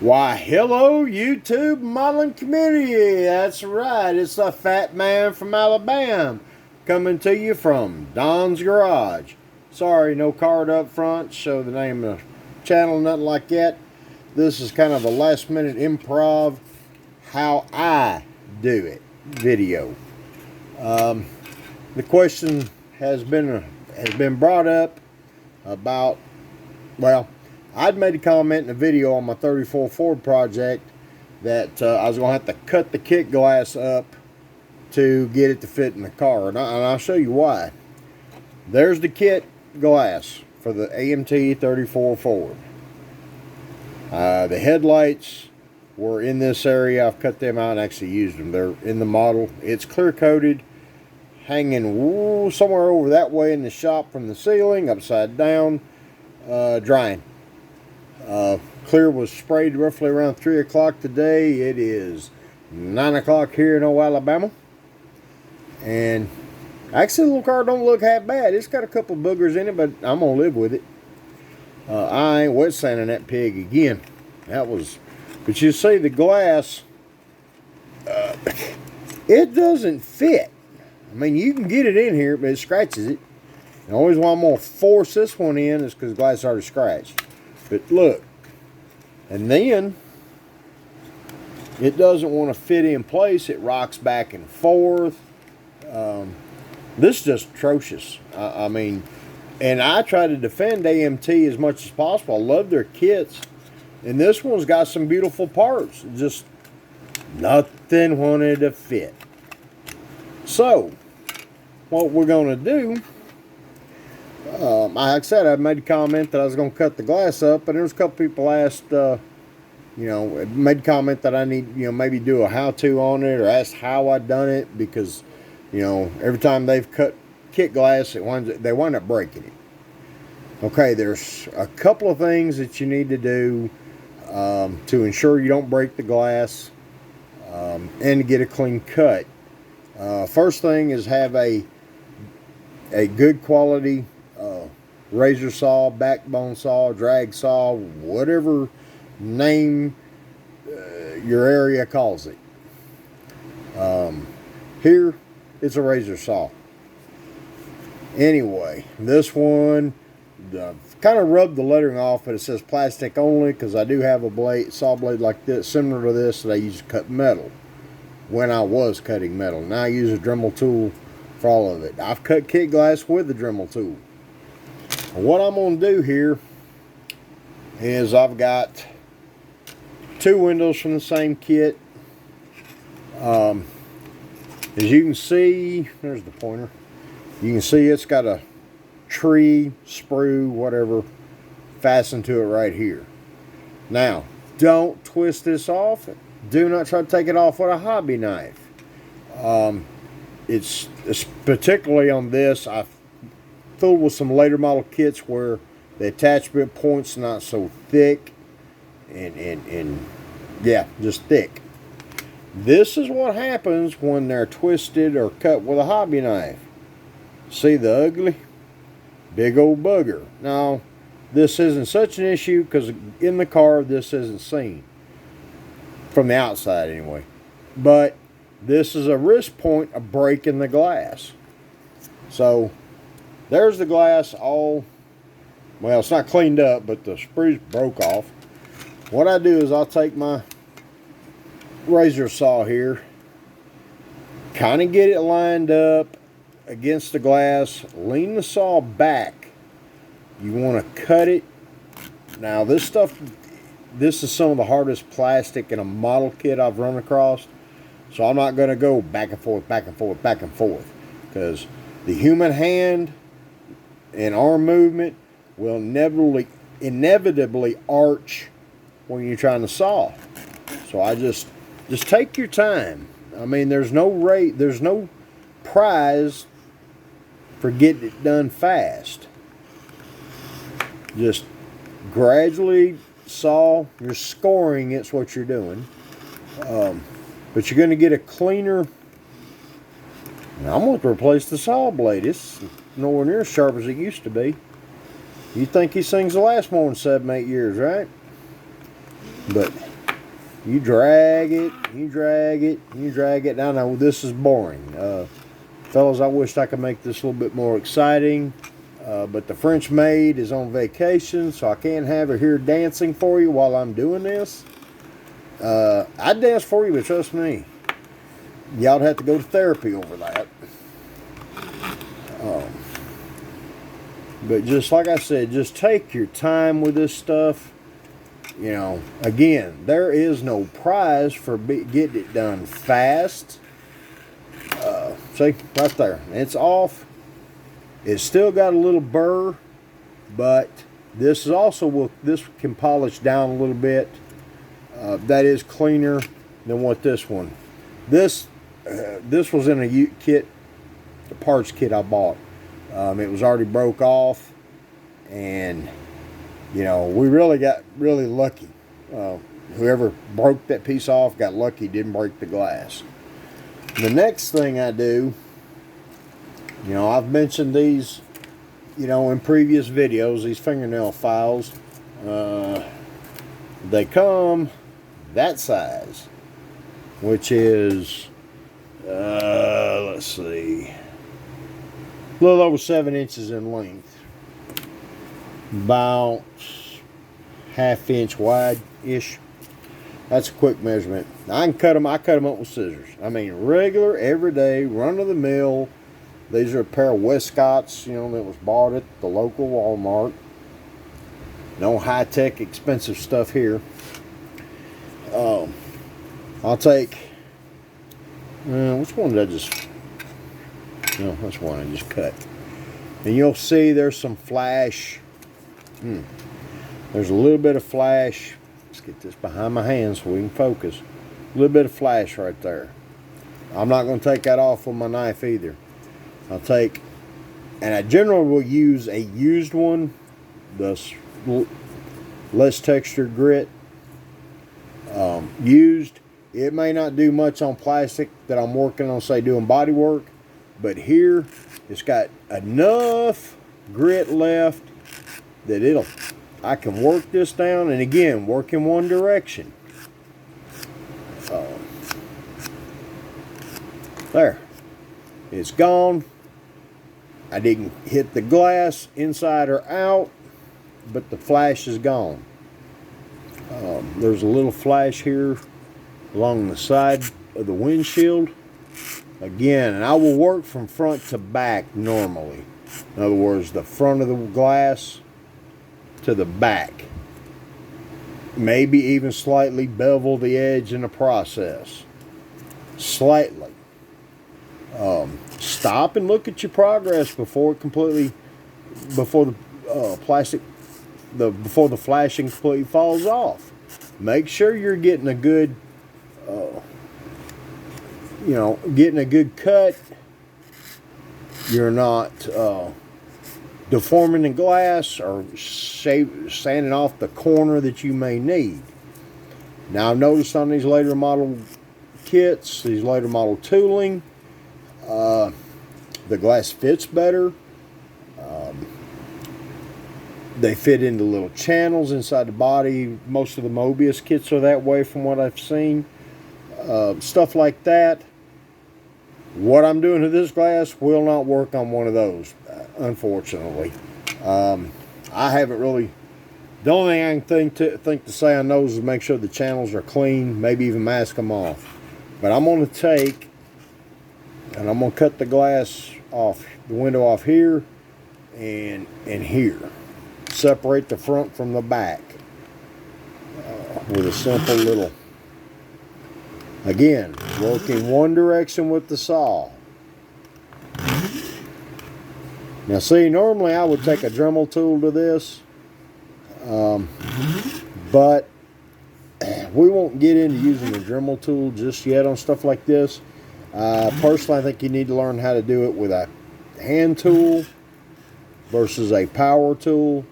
Why, hello, YouTube modeling community. That's right. It's the Fat Man from Alabama coming to you from Don's Garage. Sorry, no card up front, show the name of the channel, nothing like that. This is kind of a last minute improv, how I do it video. The question has been brought up about, well, I'd made a comment in a video on my 34 Ford project that I was going to have to cut the kit glass up to get it to fit in the car. And I'll show you why. There's the kit glass for the AMT 34 Ford. The headlights were in this area. I've cut them out and actually used them. They're in the model. It's clear coated, hanging somewhere over that way in the shop from the ceiling, upside down, drying. Clear was sprayed roughly around 3 o'clock today. It is 9 o'clock here in Alabama. And actually the little car don't look half bad. It's got a couple boogers in it, but I'm going to live with it. I ain't wet sanding that pig again. But you see the glass, it doesn't fit. I mean, you can get it in here, but it scratches it. The only reason why I'm going to force this one in is because the glass is already scratched. But look, and then it doesn't want to fit in place. It rocks back and forth. This is just atrocious. I mean, and I try to defend AMT as much as possible. I love their kits. And this one's got some beautiful parts. Just nothing wanted to fit. So, what we're going to do, like I said, I made a comment that I was going to cut the glass up, and there was a couple people asked, made a comment that I need, maybe do a how-to on it, or asked how I done it, because, every time they've cut kit glass, they wind up breaking it. Okay, there's a couple of things that you need to do to ensure you don't break the glass and to get a clean cut. First thing is have a good quality razor saw, backbone saw, drag saw, whatever name your area calls it. Here it's a razor saw. Anyway, this one kind of rubbed the lettering off, but it says plastic only because I do have a saw blade like this, similar to this, that I use to cut metal when I was cutting metal. Now I use a Dremel tool for all of it. I've cut kit glass with the Dremel tool. What I'm going to do here is I've got two windows from the same kit. As you can see, there's the pointer. You can see it's got a tree, sprue, whatever, fastened to it right here. Now, don't twist this off. Do not try to take it off with a hobby knife. It's particularly on this, I've fooled with some later model kits where the attachment point's not so thick and yeah, just thick. This is what happens when they're twisted or cut with a hobby knife. See the ugly? Big old bugger. Now, this isn't such an issue because in the car this isn't seen. From the outside anyway. But this is a risk point of breaking the glass. So, there's the glass all, well, it's not cleaned up, but the sprues broke off. What I do is I'll take my razor saw here, kind of get it lined up against the glass, lean the saw back. You want to cut it. Now this is some of the hardest plastic in a model kit I've run across. So I'm not going to go back and forth, back and forth, back and forth. Because the human hand and arm movement will inevitably arch when you're trying to saw. So I just take your time. I mean, there's no prize for getting it done fast. Just gradually saw. You're scoring, it's what you're doing. But you're going to get a cleaner. Now, I'm going to replace the saw blade. It's nowhere near as sharp as it used to be. You'd think these things will last more than 7-8 years, right? But you drag it, you drag it, you drag it. I know this is boring. Fellas, I wished I could make this a little bit more exciting. But the French maid is on vacation, so I can't have her here dancing for you while I'm doing this. I'd dance for you, but trust me, y'all'd have to go to therapy over that. But just like I said, just take your time with this stuff. You know, again, there is no prize for getting it done fast. See, right there, it's off. It's still got a little burr, but this is also this can polish down a little bit. That is cleaner than what this one. This was in a kit, the parts kit I bought. It was already broke off, and you know, we really got lucky. Whoever broke that piece off got lucky, didn't break the glass. The next thing I do, you know, I've mentioned these, you know, in previous videos, these fingernail files. They come that size, which is, let's see, a little over 7 inches in length. About ½ inch wide-ish. That's a quick measurement. I cut them up with scissors. I mean, regular, everyday, run-of-the-mill. These are a pair of Westcotts, you know, that was bought at the local Walmart. No high-tech, expensive stuff here. I'll take, which one did I just, no, that's one I just cut. And you'll see there's some flash. There's a little bit of flash. Let's get this behind my hand so we can focus. A little bit of flash right there. I'm not going to take that off with my knife either. I'll take, and I generally will use a used one, the less textured grit. Used, it may not do much on plastic that I'm working on, say doing body work, but here it's got enough grit left that I can work this down, and again, work in one direction. There, it's gone. I didn't hit the glass inside or out, but the flash is gone. There's a little flash here along the side of the windshield. Again, and I will work from front to back normally. In other words, the front of the glass to the back. Maybe even slightly bevel the edge in the process. Slightly. Stop and look at your progress before the flashing completely falls off. Make sure you're getting a good, getting a good cut. You're not deforming the glass or sanding off the corner that you may need. Now, I've noticed on these later model kits, these later model tooling, the glass fits better. They fit into little channels inside the body. Most of the Mobius kits are that way from what I've seen. Stuff like that. What I'm doing to this glass will not work on one of those, unfortunately. I haven't really... The only thing I can think to say on those is make sure the channels are clean, maybe even mask them off. But I'm going to take, and I'm going to cut the glass off, the window off here and here. Separate the front from the back with a simple little, again, work in one direction with the saw. Now see, normally I would take a Dremel tool to this, but we won't get into using the Dremel tool just yet on stuff like this. Personally, I think you need to learn how to do it with a hand tool versus a power tool.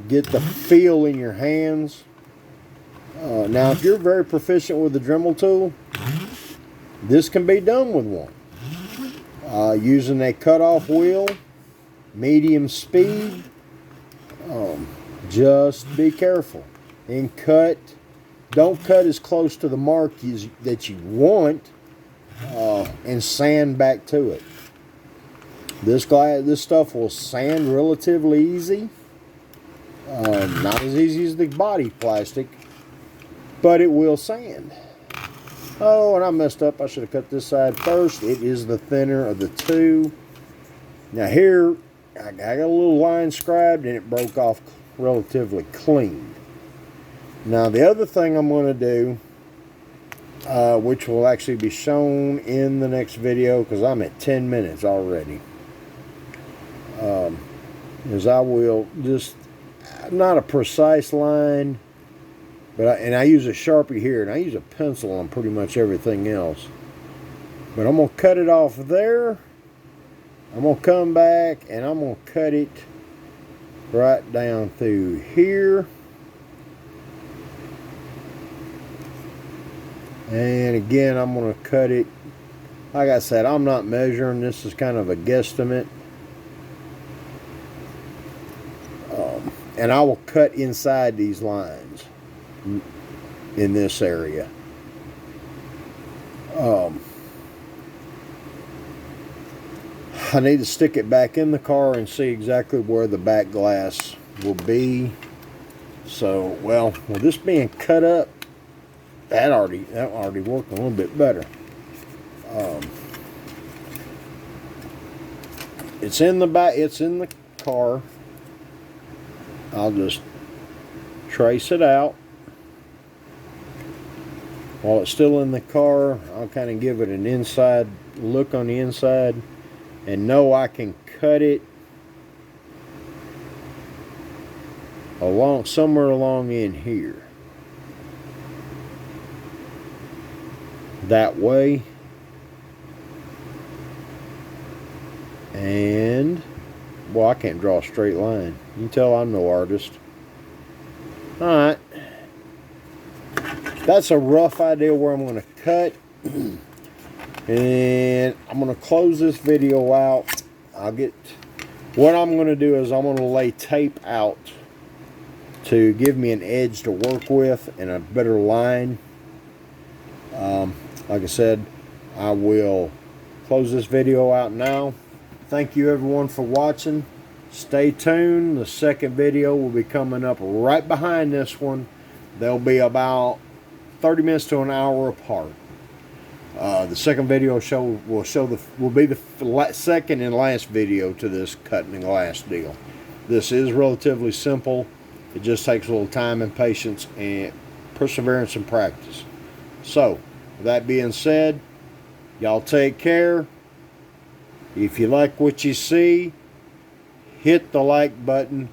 Get the feel in your hands. Now, if you're very proficient with the Dremel tool, this can be done with one. Using a cutoff wheel, medium speed, just be careful and cut Don't cut as close to the mark that you want, and sand back to it. This stuff will sand relatively easy. Not as easy as the body plastic, but it will sand. Oh, and I messed up. I should have cut this side first. It is the thinner of the two. Now here, I got a little line scribed and it broke off relatively clean. Now the other thing I'm going to do, which will actually be shown in the next video because I'm at 10 minutes already, is I will just, not a precise line, but I use a Sharpie here, and I use a pencil on pretty much everything else. But I'm going to cut it off there. I'm going to come back, and I'm going to cut it right down through here. And again, I'm going to cut it. Like I said, I'm not measuring. This is kind of a guesstimate. And I will cut inside these lines in this area. I need to stick it back in the car and see exactly where the back glass will be. So, well, with this being cut up, that already worked a little bit better. It's in the back. It's in the car. I'll just trace it out. While it's still in the car, I'll kind of give it an inside look on the inside and know I can cut it along somewhere along in here. That way. And well, I can't draw a straight line. You can tell I'm no artist. Alright. That's a rough idea where I'm going to cut. And I'm going to close this video out. What I'm going to do is I'm going to lay tape out to give me an edge to work with and a better line. Like I said, I will close this video out now. Thank you everyone for watching. Stay tuned. The second video will be coming up right behind this one. They'll be about 30 minutes to an hour apart. The second video will be the second and last video to this cutting and glass deal. This is relatively simple. It just takes a little time and patience and perseverance and practice. So, with that being said, y'all take care. If you like what you see, hit the like button.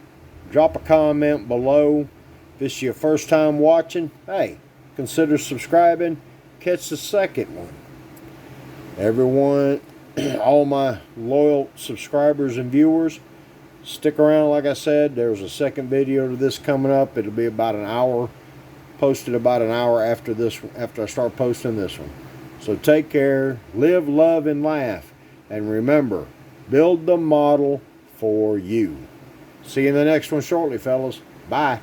Drop a comment below. If this is your first time watching, hey, consider subscribing. Catch the second one. Everyone, all my loyal subscribers and viewers, stick around. Like I said, there's a second video to this coming up. It'll be about an hour, posted about an hour after I start posting this one. So take care, live, love, and laugh. And remember, build the model for you. See you in the next one shortly, fellas. Bye.